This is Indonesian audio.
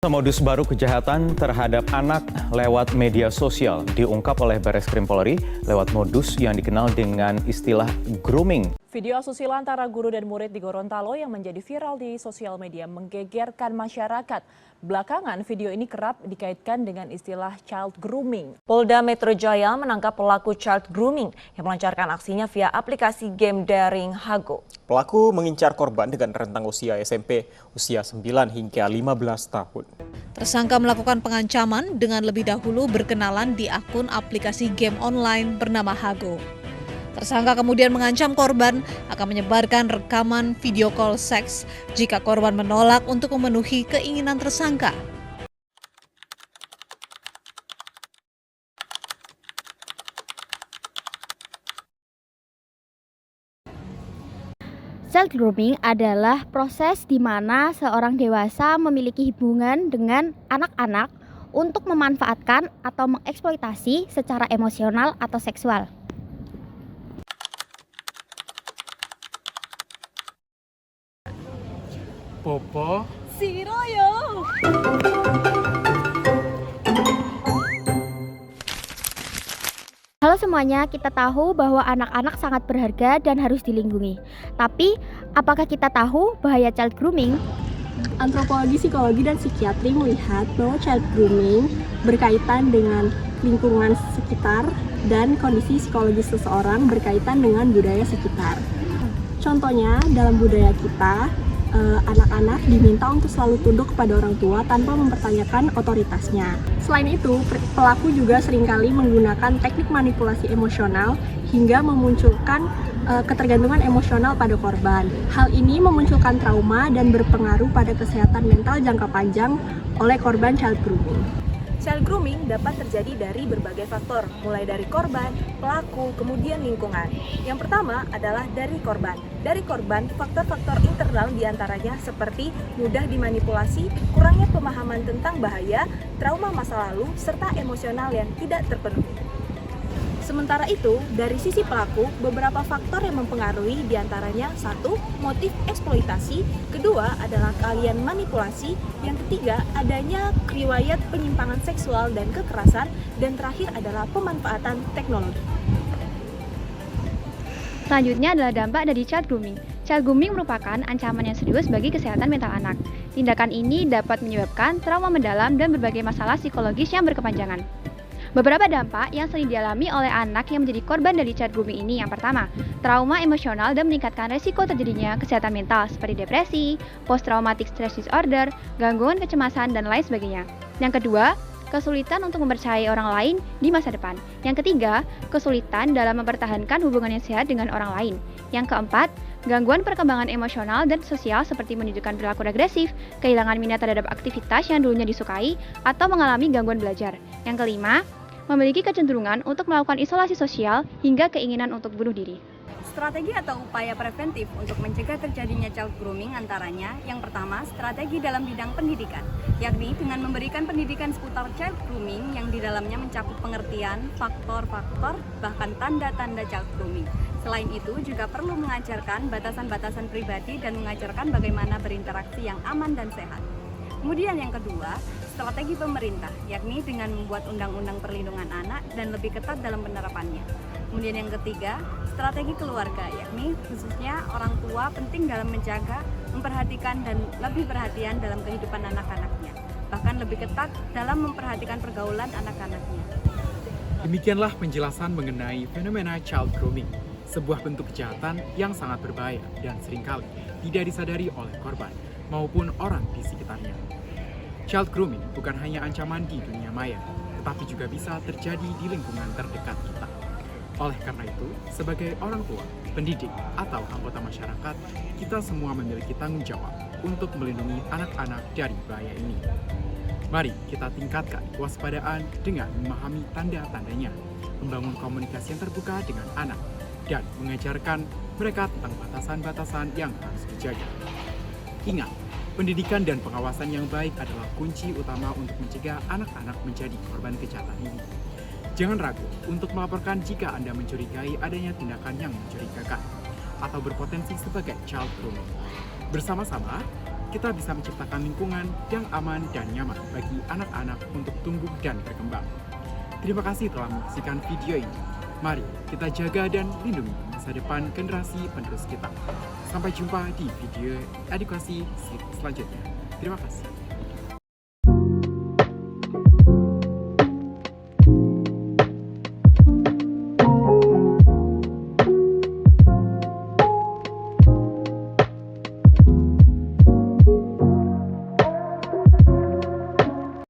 Modus baru kejahatan terhadap anak lewat media sosial diungkap oleh Bareskrim Polri lewat modus yang dikenal dengan istilah grooming. Video asusila antara guru dan murid di Gorontalo yang menjadi viral di sosial media menggegerkan masyarakat. Belakangan video ini kerap dikaitkan dengan istilah child grooming. Polda Metro Jaya menangkap pelaku child grooming yang melancarkan aksinya via aplikasi game daring Hago. Pelaku mengincar korban dengan rentang usia SMP, usia 9 hingga 15 tahun. Tersangka melakukan pengancaman dengan lebih dahulu berkenalan di akun aplikasi game online bernama Hago. Tersangka kemudian mengancam korban akan menyebarkan rekaman video call seks jika korban menolak untuk memenuhi keinginan tersangka. Child grooming adalah proses di mana seorang dewasa memiliki hubungan dengan anak-anak untuk memanfaatkan atau mengeksploitasi secara emosional atau seksual. Popo Si Royo. Halo semuanya, kita tahu bahwa anak-anak sangat berharga dan harus dilindungi. Tapi, apakah kita tahu bahaya child grooming? Antropologi, psikologi, dan psikiatri melihat bahwa child grooming berkaitan dengan lingkungan sekitar dan kondisi psikologis seseorang berkaitan dengan budaya sekitar. Contohnya, dalam budaya kita, anak-anak diminta untuk selalu tunduk kepada orang tua tanpa mempertanyakan otoritasnya. Selain itu, pelaku juga seringkali menggunakan teknik manipulasi emosional hingga memunculkan ketergantungan emosional pada korban. Hal ini memunculkan trauma dan berpengaruh pada kesehatan mental jangka panjang oleh korban child grooming. Child grooming dapat terjadi dari berbagai faktor, mulai dari korban, pelaku, kemudian lingkungan. Yang pertama adalah dari korban. Dari korban, faktor-faktor internal diantaranya seperti mudah dimanipulasi, kurangnya pemahaman tentang bahaya, trauma masa lalu, serta emosional yang tidak terpenuhi. Sementara itu, dari sisi pelaku, beberapa faktor yang mempengaruhi diantaranya 1. Motif eksploitasi, kedua adalah keahlian manipulasi, yang ketiga adanya riwayat penyimpangan seksual dan kekerasan, dan terakhir adalah pemanfaatan teknologi. Selanjutnya adalah dampak dari child grooming. Child grooming merupakan ancaman yang serius bagi kesehatan mental anak. Tindakan ini dapat menyebabkan trauma mendalam dan berbagai masalah psikologis yang berkepanjangan. Beberapa dampak yang sering dialami oleh anak yang menjadi korban dari child grooming ini. Yang pertama, trauma emosional dan meningkatkan resiko terjadinya kesehatan mental seperti depresi, post-traumatic stress disorder, gangguan kecemasan, dan lain sebagainya. Yang kedua, kesulitan untuk mempercayai orang lain di masa depan. Yang ketiga, kesulitan dalam mempertahankan hubungan yang sehat dengan orang lain. Yang keempat, gangguan perkembangan emosional dan sosial seperti menunjukkan perilaku regresif, kehilangan minat terhadap aktivitas yang dulunya disukai, atau mengalami gangguan belajar. Yang kelima, memiliki kecenderungan untuk melakukan isolasi sosial hingga keinginan untuk bunuh diri. Strategi atau upaya preventif untuk mencegah terjadinya child grooming antaranya yang pertama, strategi dalam bidang pendidikan, yakni dengan memberikan pendidikan seputar child grooming yang di dalamnya mencakup pengertian, faktor-faktor, bahkan tanda-tanda child grooming. Selain itu juga perlu mengajarkan batasan-batasan pribadi dan mengajarkan bagaimana berinteraksi yang aman dan sehat. Kemudian yang kedua, strategi pemerintah, yakni dengan membuat undang-undang perlindungan anak dan lebih ketat dalam penerapannya. Kemudian yang ketiga, strategi keluarga, yakni khususnya orang tua penting dalam menjaga, memperhatikan, dan lebih perhatian dalam kehidupan anak-anaknya. Bahkan lebih ketat dalam memperhatikan pergaulan anak-anaknya. Demikianlah penjelasan mengenai fenomena child grooming, sebuah bentuk kejahatan yang sangat berbahaya dan seringkali tidak disadari oleh korban maupun orang di sekitarnya. Child grooming bukan hanya ancaman di dunia maya, tetapi juga bisa terjadi di lingkungan terdekat kita. Oleh karena itu, sebagai orang tua, pendidik, atau anggota masyarakat, kita semua memiliki tanggung jawab untuk melindungi anak-anak dari bahaya ini. Mari kita tingkatkan kewaspadaan dengan memahami tanda-tandanya, membangun komunikasi yang terbuka dengan anak, dan mengajarkan mereka tentang batasan-batasan yang harus dijaga. Ingat, pendidikan dan pengawasan yang baik adalah kunci utama untuk mencegah anak-anak menjadi korban kejahatan ini. Jangan ragu untuk melaporkan jika Anda mencurigai adanya tindakan yang mencurigakan atau berpotensi sebagai child grooming. Bersama-sama, kita bisa menciptakan lingkungan yang aman dan nyaman bagi anak-anak untuk tumbuh dan berkembang. Terima kasih telah menyaksikan video ini. Mari kita jaga dan lindungi masa depan generasi penerus kita. Sampai jumpa di video edukasi selanjutnya. Terima kasih.